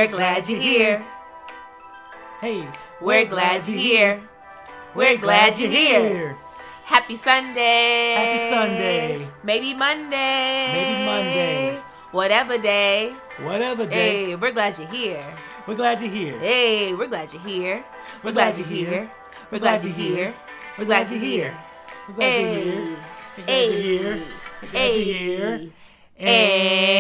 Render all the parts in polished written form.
We're glad you're here. Hey, We're glad you're here. We're glad you're here. Happy Sunday. Happy Sunday. Maybe Monday. Maybe Monday. Whatever day. Whatever day. Hey, we're glad you're here. We're glad you're here. Hey, we're glad you're here. We're glad you're here. We're glad you're here. We're glad you're here. We're glad you're here. We're glad you're here. We're glad you're here. And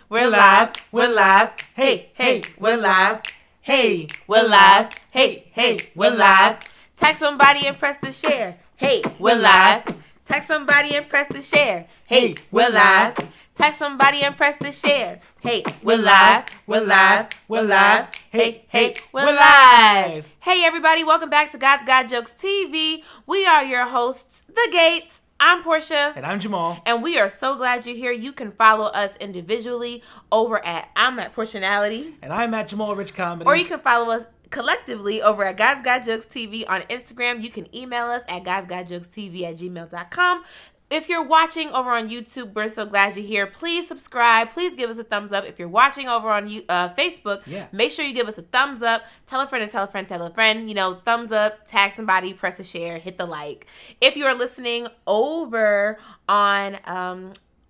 we're live. We're live. Hey, hey, we're live. Hey, we're live. Hey, hey, we're live. Tag somebody and press the share. Hey, we're live. Tag somebody and press the share. Hey, we're live. Tag somebody and press the share. Hey, we're live. We're live. We're live. Hey, hey, we're live. Hey, everybody. Welcome back to God's God Jokes TV. We are your hosts, The Gates. I'm Portia. And I'm Jamal. And we are so glad you're here. You can follow us individually over at I'm at Portionality. And I'm at Jamal Rich Comedy. Or you can follow us collectively over at God's God Jokes TV on Instagram. You can email us at godsgodjokestv@gmail.com. If you're watching over on YouTube, we're so glad you're here. Please subscribe. Please give us a thumbs up. If you're watching over on Facebook, make sure you give us a thumbs up. Tell a friend and tell a friend, tell a friend. You know, thumbs up, tag somebody, press a share, hit the like. If you are listening over on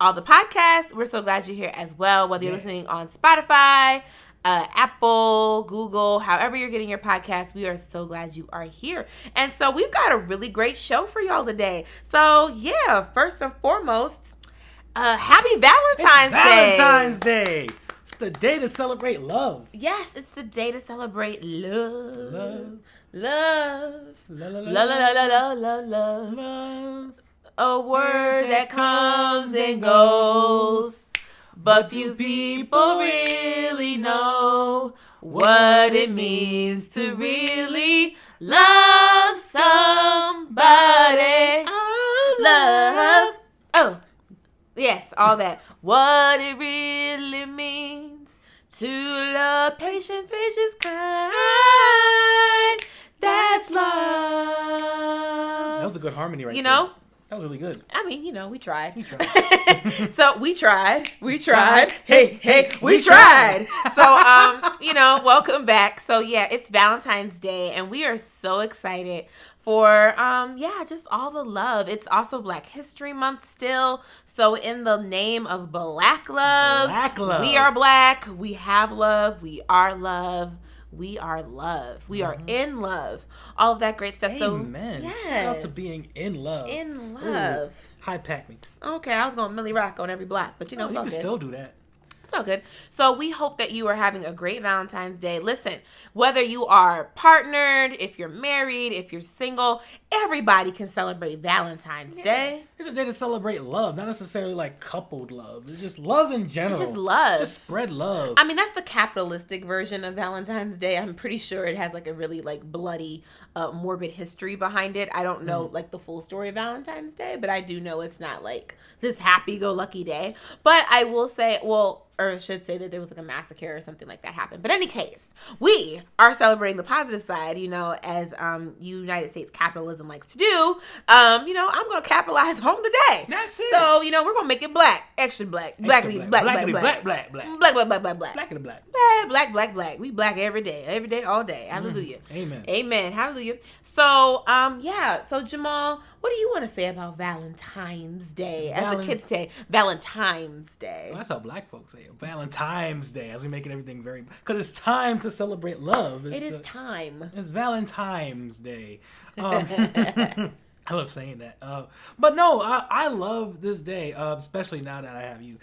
all the podcasts, we're so glad you're here as well. Whether you're listening on Spotify, Apple, Google, however you're getting your podcast, we are so glad you are here. And so we've got a really great show for y'all today. So yeah, first and foremost, happy Valentine's Day. Valentine's Day. It's the day to celebrate love. Yes, it's the day to celebrate love. Love. Love. La, la, La, la, la, la, la, la. Love. A word that comes and goes, but few people really know what it means to really love somebody. Love. Oh, yes, all that. What it really means to love. Patient, kind. That's love. That was a good harmony right there. You know? That was really good. I mean, you know, we tried. We tried. So we tried. Hey, we tried. So, you know, welcome back. So yeah, it's Valentine's Day and we are so excited for, just all the love. It's also Black History Month still. So in the name of Black love, we are Black, we have love, we are love. We are love. We are in love. All of that great stuff. Amen. So, yes. Shout out to being in love. In love. Ooh, high pack me. Okay, I was going Millie Rock on every block, but you know, it's all you can good. still do that. It's all good. So we hope that you are having a great Valentine's Day. Listen, whether you are partnered, if you're married, if you're single, everybody can celebrate Valentine's Day. It's a day to celebrate love, not necessarily like coupled love. It's just love in general. It's just love. Just spread love. I mean, that's the capitalistic version of Valentine's Day. I'm pretty sure it has like a really like bloody, morbid history behind it. I don't know like the full story of Valentine's Day, but I do know it's not like this happy-go-lucky day. But I will say, or I should say that there was like a massacre or something like that happened. But in any case, we are celebrating the positive side, you know, as United States capitalism likes to do. You know, I'm going to capitalize on the day. That's it. So, you know, we're going to make it black. Extra black. Black. Black. Black. Black. We black every day, all day. Hallelujah. Amen. Hallelujah. So, So, Jamal, what do you want to say about Valentine's Day? As the kids say, Valentine's Day. Well, that's how Black folks say it. Valentine's Day, as we making everything very... Because it's time to celebrate love. It's time. It's Valentine's Day. I love saying that. But no, I love this day, especially now that I have you.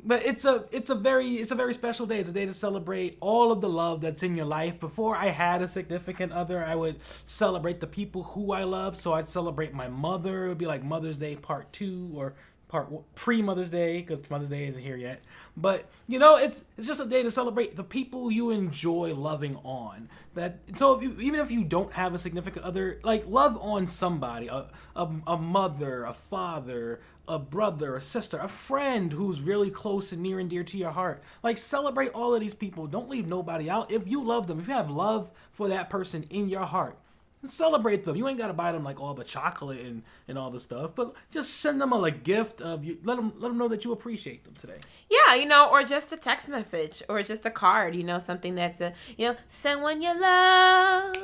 But it's a very special day. It's a day to celebrate all of the love that's in your life. Before I had a significant other, I would celebrate the people who I love. So I'd celebrate my mother. It would be like Mother's Day Part 2 or pre-Mother's Day, because Mother's Day isn't here yet. But you know, it's just a day to celebrate the people you enjoy loving on. Even if you don't have a significant other, like love on somebody, a mother, a father, a brother, a sister, a friend who's really close and near and dear to your heart. Like, celebrate all of these people. Don't leave nobody out. If you love them, if you have love for that person in your heart, celebrate them. You ain't got to buy them like all the chocolate and all the stuff, but just send them a like gift of you. Let them know that you appreciate them today. Yeah, or just a text message or just a card, something that's someone you love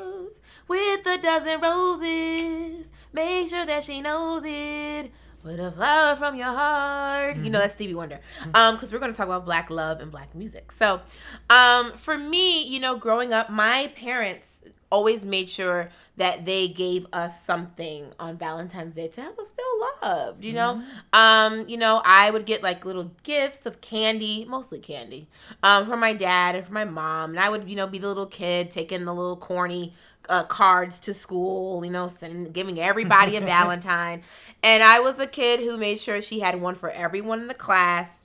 with a dozen roses. Make sure that she knows it. With a flower from your heart. That's Stevie Wonder. Because we're going to talk about Black love and Black music. So, for me, growing up, my parents always made sure that they gave us something on Valentine's Day to help us feel loved, I would get like little gifts of candy, mostly candy, from my dad and from my mom. And I would, be the little kid taking the little corny cards to school, giving everybody a Valentine. And I was the kid who made sure she had one for everyone in the class.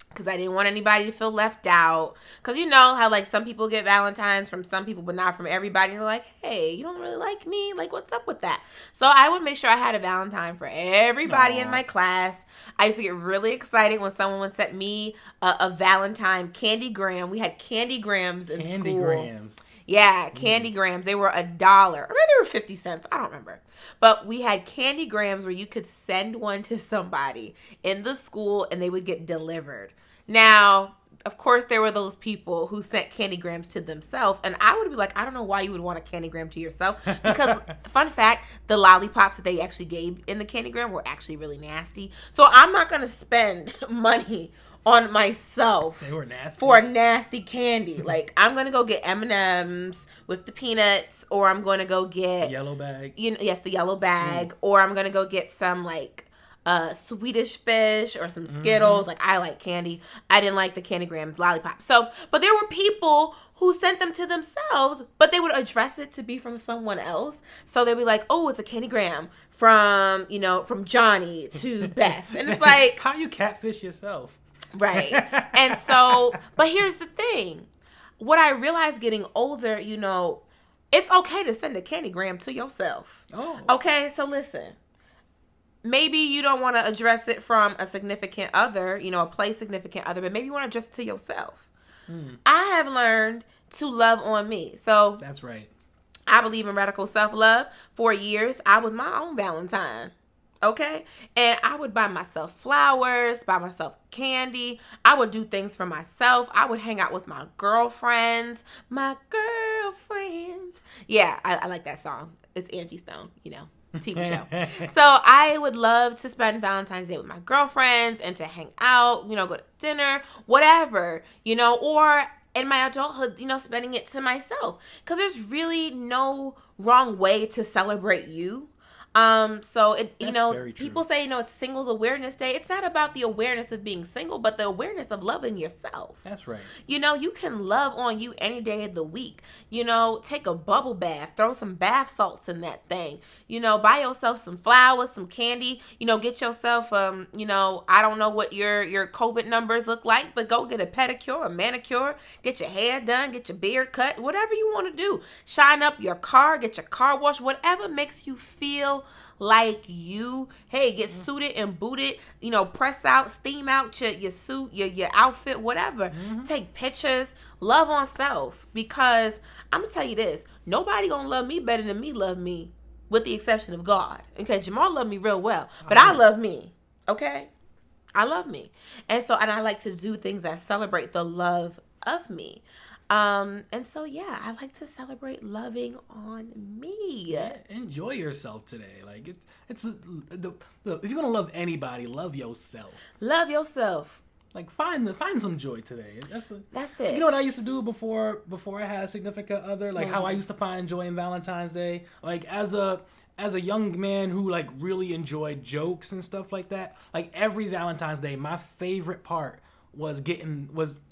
Because I didn't want anybody to feel left out. Because you know how, like, some people get Valentines from some people, but not from everybody. And you're like, hey, you don't really like me? Like, what's up with that? So I would make sure I had a Valentine for everybody in my class. I used to get really excited when someone would send me a Valentine candygram. We had candygrams in school. Candygrams. Yeah, candygrams. They were $1. Or maybe they were 50 cents. I don't remember. But we had candygrams where you could send one to somebody in the school and they would get delivered. Now, of course, there were those people who sent candygrams to themselves. And I would be like, I don't know why you would want a candygram to yourself. Because, fun fact, the lollipops that they actually gave in the candygram were actually really nasty. So I'm not going to spend money on myself. They were nasty. For nasty candy. Like, I'm going to go get M&M's with the peanuts, or I'm going to go get... Yellow bag. Yes, the yellow bag. Or I'm going to go get some, like, Swedish Fish or some Skittles. Like, I like candy. I didn't like the candygrams, lollipops. So, but there were people who sent them to themselves, but they would address it to be from someone else. So they'd be like, oh, it's a candygram from, from Johnny to Beth. And it's like... How you catfish yourself? Right. And so, but here's the thing. What I realized getting older, it's okay to send a candygram to yourself. Oh. Okay, so listen. Maybe you don't want to address it from a significant other, a place significant other, but maybe you want to address it to yourself. I have learned to love on me. So that's right. I believe in radical self-love. For years, I was my own Valentine. Okay? And I would buy myself flowers, buy myself candy. I would do things for myself. I would hang out with my girlfriends. My girlfriends. Yeah, I like that song. It's Angie Stone, TV show. So I would love to spend Valentine's Day with my girlfriends and to hang out, go to dinner, whatever, or in my adulthood, spending it to myself. Because there's really no wrong way to celebrate you. So people say, it's Singles Awareness Day. It's not about the awareness of being single, but the awareness of loving yourself. That's right. You can love on you any day of the week. Take a bubble bath, throw some bath salts in that thing. Buy yourself some flowers, some candy. Get yourself, I don't know what your COVID numbers look like, but go get a pedicure, a manicure, get your hair done, get your beard cut, whatever you want to do. Shine up your car, get your car washed, whatever makes you feel like you. Hey, get suited and booted, press out, steam out your suit, your outfit, whatever. Take pictures, love on self, because I'm gonna tell you this, nobody gonna love me better than me love me, with the exception of God. Okay, Jamal loved me real well, but I love me. Okay, I love me. And I like to do things that celebrate the love of me. And so, yeah, I like to celebrate loving on me. Yeah, enjoy yourself today. Like if you're gonna love anybody, love yourself. Love yourself. Like find some joy today. That's it. You know what I used to do before I had a significant other? Like how I used to find joy in Valentine's Day. Like as a young man who like really enjoyed jokes and stuff like that. Like every Valentine's Day, my favorite part was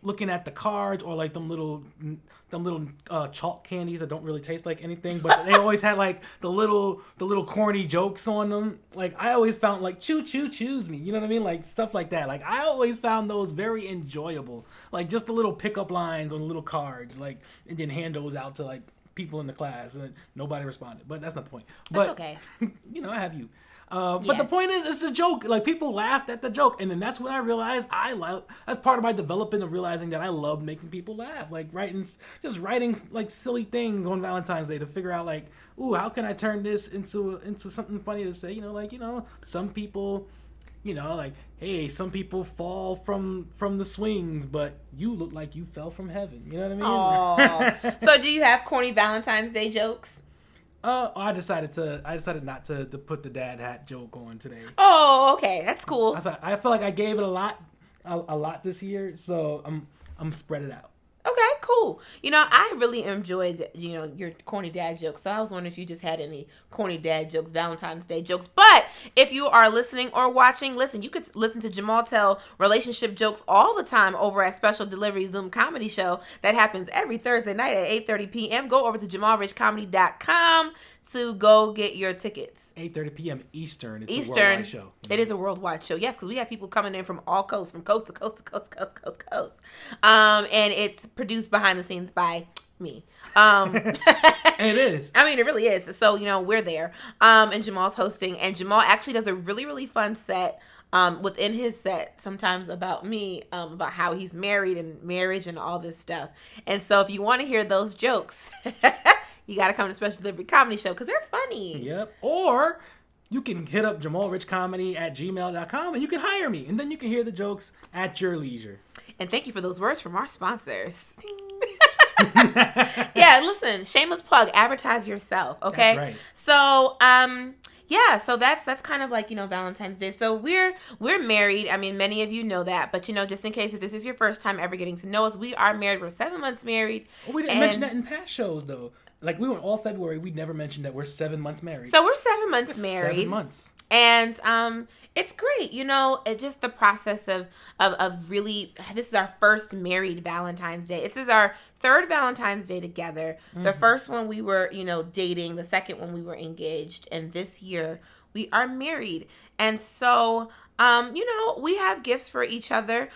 looking at the cards, or like them little chalk candies that don't really taste like anything, but they always had like the little corny jokes on them. Like I always found like choose me, you know what I mean? Like stuff like that. Like I always found those very enjoyable. Like just the little pickup lines on the little cards, like, and then hand those out to like people in the class, and nobody responded. But that's not the point. That's okay. I have you. But the point is, it's a joke. Like, people laughed at the joke, and then that's when I realized that's part of my development of realizing that I love making people laugh. Like, writing like silly things on Valentine's Day to figure out like, ooh, how can I turn this into something funny to say? Some people, like, hey, some people fall from the swings, but you look like you fell from heaven. You know what I mean? So do you have corny Valentine's Day jokes? I decided not to put the dad hat joke on today. Oh, okay, that's cool. I feel like I gave it a lot this year, so I'm spread it out. Okay, cool. I really enjoyed, your corny dad jokes. So I was wondering if you just had any corny dad jokes, Valentine's Day jokes. But if you are listening or watching, you could listen to Jamal tell relationship jokes all the time over at Special Delivery Zoom comedy show that happens every Thursday night at 8:30 p.m. Go over to JamalRichComedy.com to go get your tickets. 8:30 p.m. Eastern. It's Eastern. A worldwide show. It is a worldwide show. Yes, because we have people coming in from all coasts, from coast to coast to coast to coast to coast to coast. And it's produced behind the scenes by me. It is. I mean, it really is. So, we're there. And Jamal's hosting. And Jamal actually does a really, really fun set within his set, sometimes about me, about how he's married and marriage and all this stuff. And so if you want to hear those jokes... you got to come to Special Delivery Comedy Show because they're funny. Yep. Or you can hit up JamalRichComedy@gmail.com and you can hire me. And then you can hear the jokes at your leisure. And thank you for those words from our sponsors. Yeah, listen, shameless plug, advertise yourself, okay? That's right. So, so that's kind of like, Valentine's Day. So we're married. I mean, many of you know that, but just in case if this is your first time ever getting to know us, we are married. We're 7 months married. Well, we didn't mention that in past shows though. Like, we went all February, we never mentioned that we're 7 months married. So we're 7 months married. 7 months. And it's great, it's just the process of really, this is our first married Valentine's Day. This is our third Valentine's Day together. Mm-hmm. The first one we were, dating. The second one we were engaged. And this year we are married. And so... we have gifts for each other.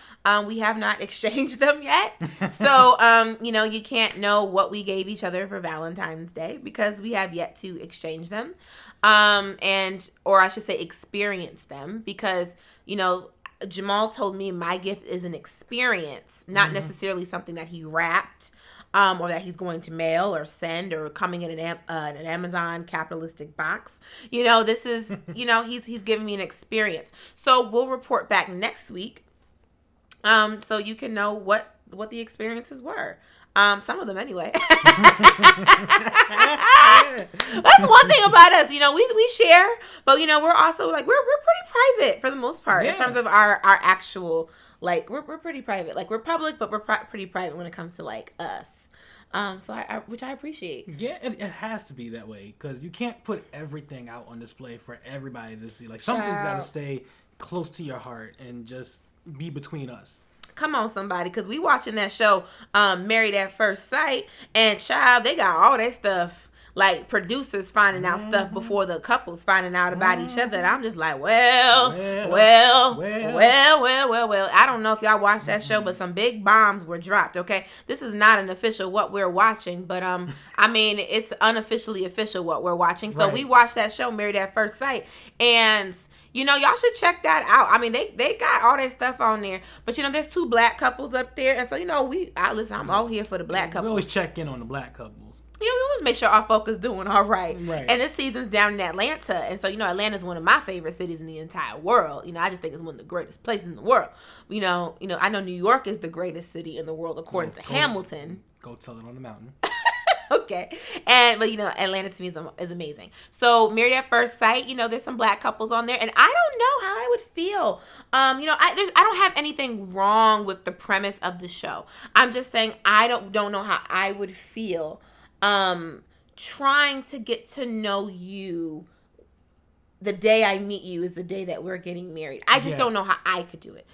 We have not exchanged them yet. So, you can't know what we gave each other for Valentine's Day because we have yet to exchange them. Or I should say experience them because, Jamal told me my gift is an experience, not necessarily something that he wrapped. Or that he's going to mail or send or coming in an Amazon capitalistic box. This is, he's giving me an experience. So we'll report back next week so you can know what the experiences were. Some of them anyway. That's one thing about us. We share, but, we're also like, we're pretty private for the most part in terms of our actual, like, we're pretty private. Like, we're public, but we're pretty private when it comes to, like, us. Which I appreciate. Yeah, it has to be that way because you can't put everything out on display for everybody to see. Like, something's got to stay close to your heart and just be between us. Come on, somebody, because we watching that show, Married at First Sight, and child, they got all that stuff. Like, producers finding out stuff before the couples finding out about each other. And I'm just like, well. I don't know if y'all watched that show, but some big bombs were dropped, okay? This is not an official what we're watching, but, I mean, it's unofficially official what we're watching. So we watched that show, Married at First Sight, and... y'all should check that out. I mean, they got all that stuff on there. But, there's 2 black couples up there. And so, listen, I'm all here for the black couples. We always check in on the black couples. We always make sure our folk is doing all right. Right. And this season's down in Atlanta. And so, Atlanta's one of my favorite cities in the entire world. I just think it's one of the greatest places in the world. I know New York is the greatest city in the world according to Hamilton. Go tell it on the mountain. Okay. But Atlanta to me is amazing. So Married at First Sight, there's some black couples on there, and I don't know how I would feel. I don't have anything wrong with the premise of the show. I'm just saying I don't know how I would feel trying to get to know you. The day I meet you is the day that we're getting married. I just don't know how I could do it.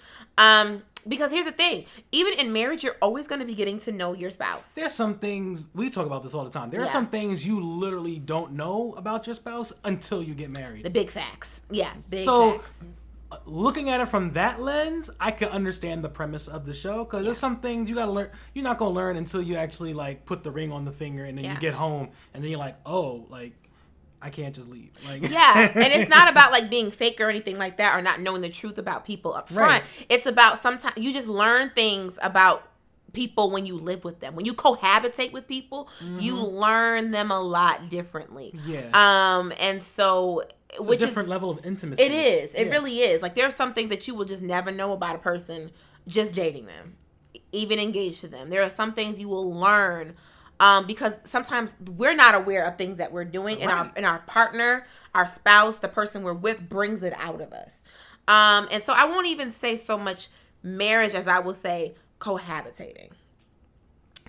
Because here's the thing. Even in marriage, you're always going to be getting to know your spouse. There's some things, we talk about this all the time. There are some things you literally don't know about your spouse until you get married. The big facts. Yeah, big facts. Looking at it from that lens, I can understand the premise of the show because there's some things you got to learn. You're not going to learn until you actually, like, put the ring on the finger and then you get home and then you're like, oh, like, I can't just leave. Like, yeah, and it's not about like being fake or anything like that, or not knowing the truth about people up front. Right. It's about sometimes you just learn things about people when you live with them. When you cohabitate with people, you learn them a lot differently. Yeah. And so it's a different level of intimacy. It is. It really is. Like there are some things that you will just never know about a person just dating them, even engaged to them. There are some things you will learn because sometimes we're not aware of things that we're doing, right. and our partner, our spouse, the person we're with brings it out of us. And so I won't even say so much marriage as I will say cohabitating.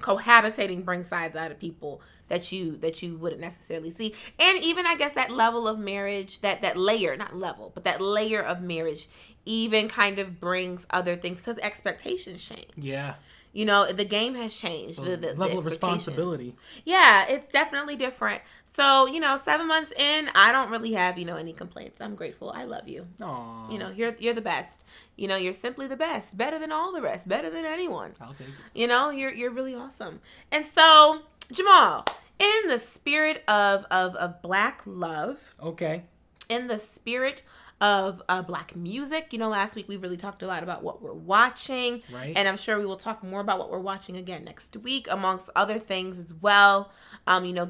Cohabitating brings sides out of people that you wouldn't necessarily see. And even I guess that level of marriage, that layer, not level, but that layer of marriage even kind of brings other things because expectations change. Yeah. You know, the game has changed. So the level of responsibility. Yeah, it's definitely different. So, 7 months in, I don't really have, any complaints. I'm grateful. I love you. Aww. You're the best. You're simply the best. Better than all the rest. Better than anyone. I'll take it. You're really awesome. And so, Jamal, in the spirit of Black love. Okay. In the spirit of Black music. Last week we really talked a lot about what we're watching. Right. And I'm sure we will talk more about what we're watching again next week, amongst other things as well.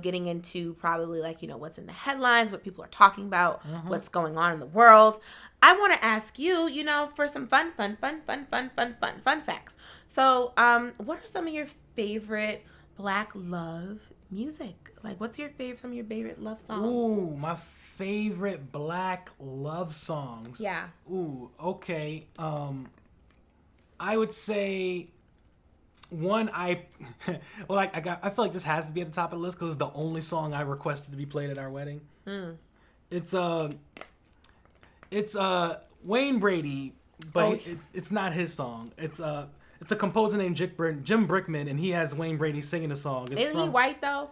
Getting into probably what's in the headlines, what people are talking about, what's going on in the world. I want to ask you, for some fun facts. So, what are some of your favorite Black love music? Like, what's some of your favorite love songs? Ooh, my favorite Black love songs. Yeah. Ooh, okay. I would say one I feel like this has to be at the top of the list because it's the only song I requested to be played at our wedding. It's Wayne Brady, but it's not his song. It's a composer named Jim Brickman, and he has Wayne Brady singing the song. Isn't he white though?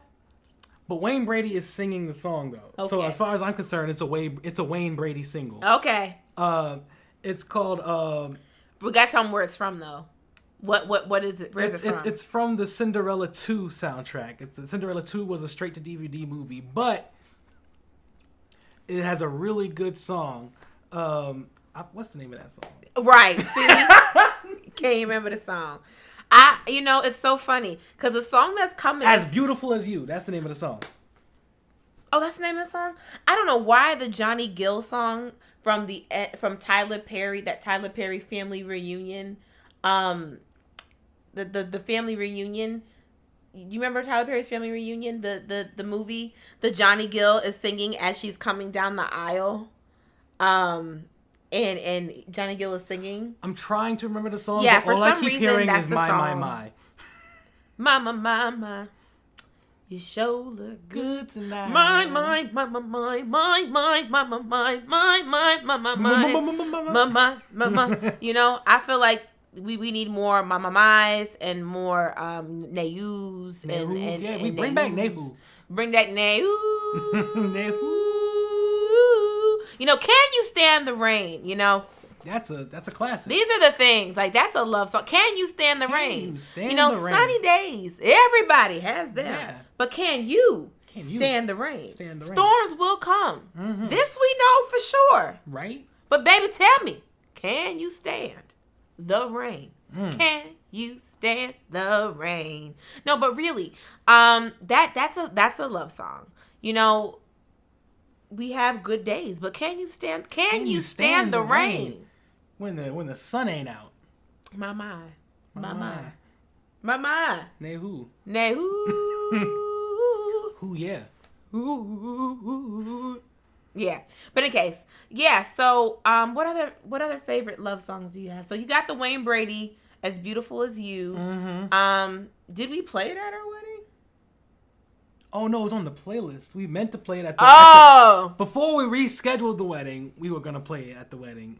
But Wayne Brady is singing the song though. Okay. So as far as I'm concerned, it's a Wayne Brady single. Okay. It's called. We got to tell them where it's from though. What is it? Where is it from? It's from the Cinderella 2 soundtrack. Cinderella 2 was a straight to DVD movie, but it has a really good song. What's the name of that song? Right. See, can't remember the song. It's so funny because the song that's coming As Beautiful as You. That's the name of the song. Oh, that's the name of the song? I don't know why the Johnny Gill song from Tyler Perry, that Tyler Perry family reunion, the family reunion. You remember Tyler Perry's family reunion, the movie? The Johnny Gill is singing as she's coming down the aisle. And Johnny Gill is singing. I'm trying to remember the song. Yeah, but for all some I keep reason hearing that's is the my, song. my. Mama, you sure look good tonight. My. I feel like we need more Mama Mai's and more Nehus and we bring back Nehu. Bring back Nehu. Nehu. Can you stand the rain? That's a classic. These are the things. Like, that's a love song. Can you stand the rain? You stand the rain? Sunny days. Everybody has them. Yeah. But can you stand the rain? Stand the rain. Storms will come. This we know for sure. Right? But baby, tell me, can you stand the rain? Can you stand the rain? No, but really, that's a love song. We have good days, but can you stand the rain? When the sun ain't out. My. Nehu. Who, yeah. Yeah. But in case, yeah, so what other favorite love songs do you have? So you got the Wayne Brady, As Beautiful as You. Did we play it at our wedding? Oh no, it was on the playlist. We meant to play it at the before we rescheduled the wedding, we were gonna play it at the wedding.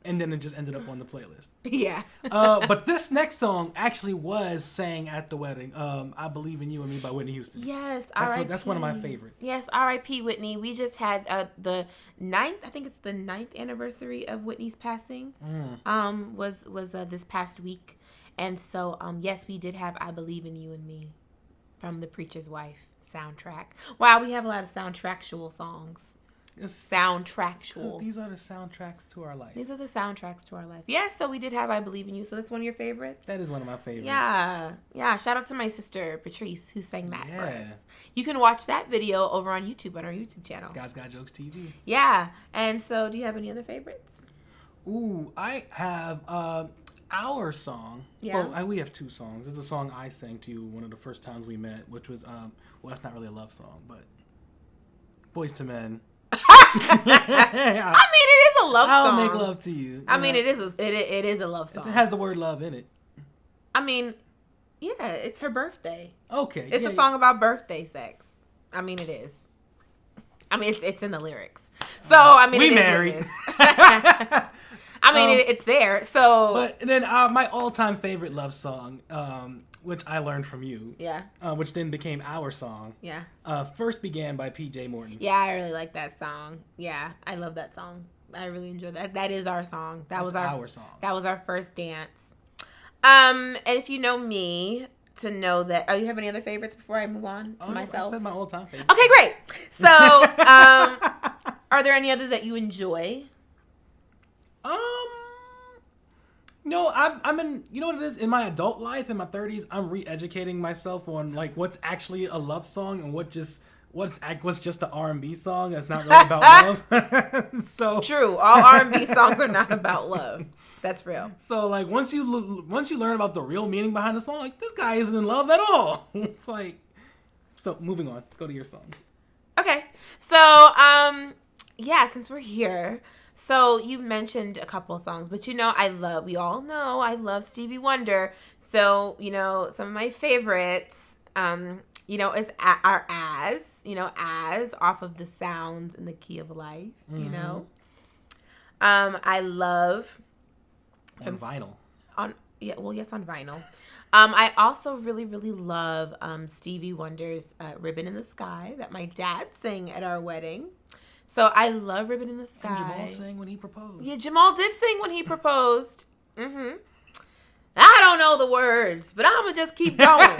And then it just ended up on the playlist. Yeah. But this next song actually was sang at the wedding. I Believe in You and Me by Whitney Houston. Yes, that's one of my favorites. Yes, R.I.P. Whitney. We just had the 9th, I think it's the 9th anniversary of Whitney's passing. Was this past week. And so, yes, we did have I Believe in You and Me from The Preacher's Wife. Soundtrack. Wow, we have a lot of soundtractual songs. Soundtractual. These are the soundtracks to our life. These are the soundtracks to our life. Yes, so we did have I Believe in You. So that's one of your favorites? That is one of my favorites. Yeah. Yeah. Shout out to my sister, Patrice, who sang that for us. You can watch that video over on YouTube, on our YouTube channel. Guys Got Jokes TV. Yeah. And so do you have any other favorites? Ooh, I have our song. Yeah. Well, we have two songs. There's a song I sang to you one of the first times we met, which was, well, that's not really a love song, but Boys to Men. I mean, it is a love song. I'll make love to you. I mean, it is a love song. It has the word love in it. I mean, yeah, it's her birthday. Okay. It's a song about birthday sex. I mean, it is. I mean, it's in the lyrics. So, I mean, we it married. Is I mean, it's there. So, but then my all-time favorite love song, which I learned from you. Yeah. Which then became our song. Yeah. First Began by P.J. Morton. Yeah, I really like that song. Yeah, I love that song. I really enjoy that. That is our song. That was our song. That was our first dance. And if you know me, to know that. Oh, you have any other favorites before I move on to myself? I said my all-time favorite. Okay, great. So, are there any others that you enjoy? No, I'm in. You know what it is? In my adult life, in my 30s, I'm re-educating myself on like what's actually a love song and what's just an R&B song that's not really about love. So true, all R&B songs are not about love. That's real. So like once you learn about the real meaning behind the song, like this guy isn't in love at all. It's like, so moving on. Go to your songs. Okay, so yeah, since we're here. So you've mentioned a couple songs, but we all know I love Stevie Wonder. So, some of my favorites, is As off of The Sounds in the Key of Life, I love. On vinyl. On vinyl. I also really, really love Stevie Wonder's Ribbon in the Sky that my dad sang at our wedding. So I love Ribbon in the Sky. And Jamal sang when he proposed. Yeah, Jamal did sing when he proposed. I don't know the words, but I'm going to just keep going.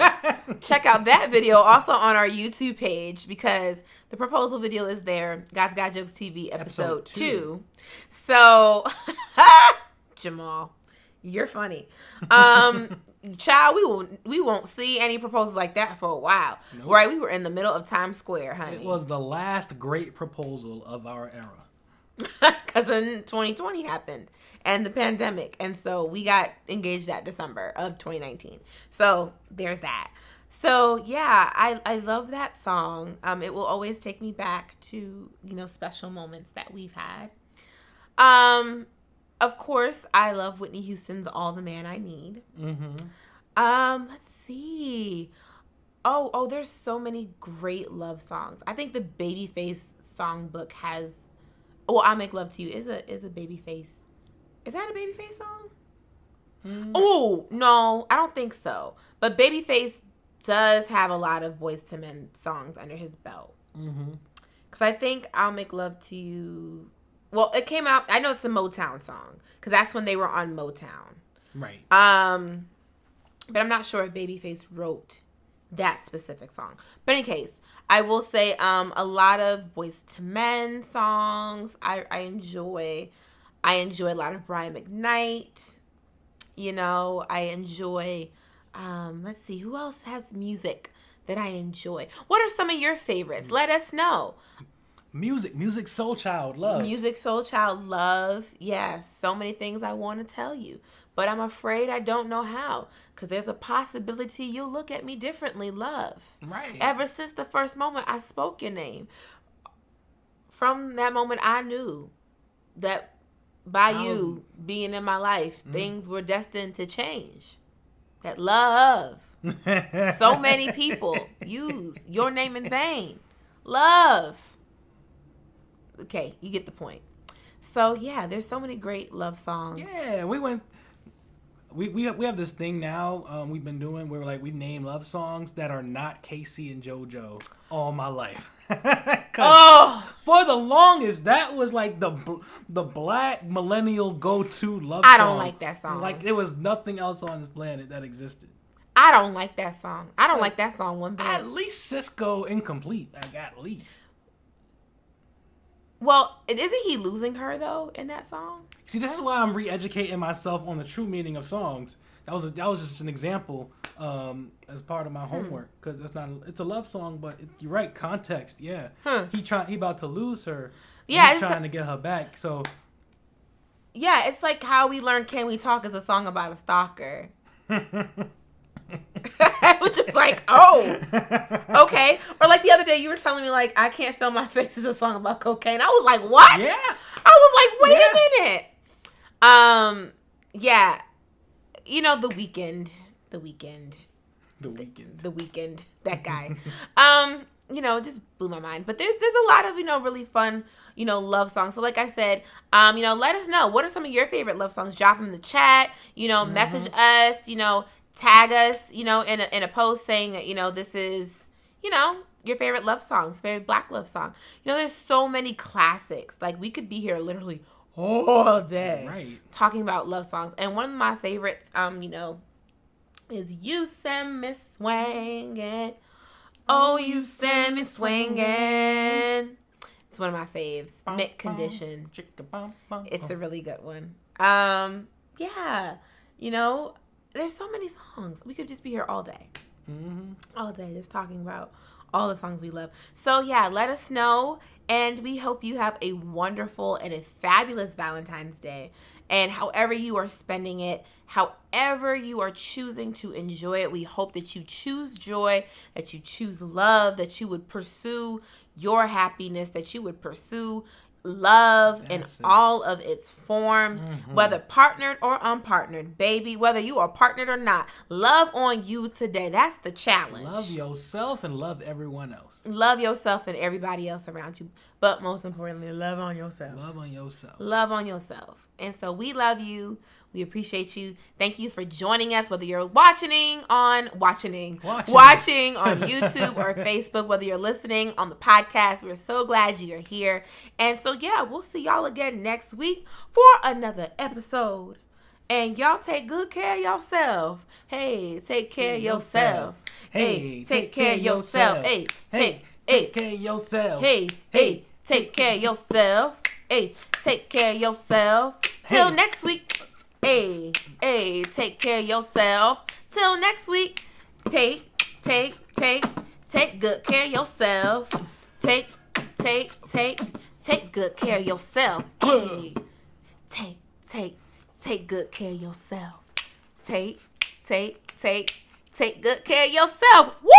Check out that video also on our YouTube page because the proposal video is there. Guys Got Jokes TV episode 2. So, Jamal, you're funny. Child, we won't see any proposals like that for a while. Nope. Right? We were in the middle of Times Square, honey. It was the last great proposal of our era. Because then 2020 happened and the pandemic. And so we got engaged that December of 2019. So there's that. So yeah, I love that song. It will always take me back to, special moments that we've had. Of course, I love Whitney Houston's All the Man I Need. Let's see. Oh, there's so many great love songs. I think the Babyface songbook has. Well, I Make Love to You is a Babyface. Is that a Babyface song? Oh no, I don't think so. But Babyface does have a lot of Boyz II Men songs under his belt. Because I think I'll Make Love to You. Well, it came out. I know it's a Motown song because that's when they were on Motown. Right. But I'm not sure if Babyface wrote that specific song. But in any case, I will say a lot of Boyz II Men songs I enjoy. I enjoy a lot of Brian McKnight. I enjoy. Let's see, who else has music that I enjoy? What are some of your favorites? Let us know. Music, Soul Child, Love. Music, Soul Child, Love. Yes, so many things I want to tell you. But I'm afraid I don't know how. Because there's a possibility you'll look at me differently, Love. Right. Ever since the first moment I spoke your name. From that moment I knew that by you being in my life, things were destined to change. That love. So many people use your name in vain. Love. Okay, you get the point. So yeah, there's so many great love songs. Yeah, we have this thing now we've been doing where we name love songs that are not Casey and JoJo all my life. For the longest, that was like the black millennial go-to love song. I don't like that song. Like there was nothing else on this planet that existed. I don't like that song. I don't like that song one bit. At least Cisco Incomplete. Like, at least. Well, isn't he losing her though in that song? See, this is why I'm re-educating myself on the true meaning of songs. That was just an example as part of my homework, because it's a love song, but you're right, context. Yeah, he about to lose her. Yeah, he's trying to get her back. So yeah, it's like how we learned "Can We Talk" is a song about a stalker. I was just like, oh, okay. Or like the other day, you were telling me like, "I Can't Feel My Face" is a song about cocaine. I was like, what? Yeah. I was like, wait a minute. Yeah. You know, The Weeknd, that guy. You know, just blew my mind. But there's a lot of, you know, really fun, you know, love songs. So like I said, you know, let us know, what are some of your favorite love songs? Drop them in the chat, you know, message us, you know, tag us, you know, in a post saying that, you know, this is, you know, your favorite love songs, favorite Black love song. You know, there's so many classics. Like, we could be here literally all day talking about love songs. And one of my favorites, you know, is "You Send Me Swinging." Oh, you send me swinging. It's one of my faves. Mint Condition. It's a really good one. Yeah, you know, there's so many songs. We could just be here all day. All day just talking about all the songs we love. So yeah, let us know, and we hope you have a wonderful and a fabulous Valentine's Day. And however you are spending it, however you are choosing to enjoy it, we hope that you choose joy, that you choose love, that you would pursue your happiness, that you would pursue love in all of its forms, whether partnered or unpartnered, baby, whether you are partnered or not. Love on you today. That's the challenge. Love yourself and love everyone else. Love yourself and everybody else around you. But most importantly, love on yourself. Love on yourself. Love on yourself. And so we love you. We appreciate you. Thank you for joining us, whether you're watching on YouTube or Facebook, whether you're listening on the podcast. We're so glad you're here. And so, yeah, we'll see y'all again next week for another episode. And y'all take good care of yourself. Hey, take care of yourself. Hey, take care of yourself. Hey, take care of yourself. Hey, take care of yourself. Hey, take care of yourself. Till next week. Hey, take care of yourself. Till next week. Take good care of yourself. Take good care of yourself. Hey, take good care of yourself. Take good care of yourself. Woo!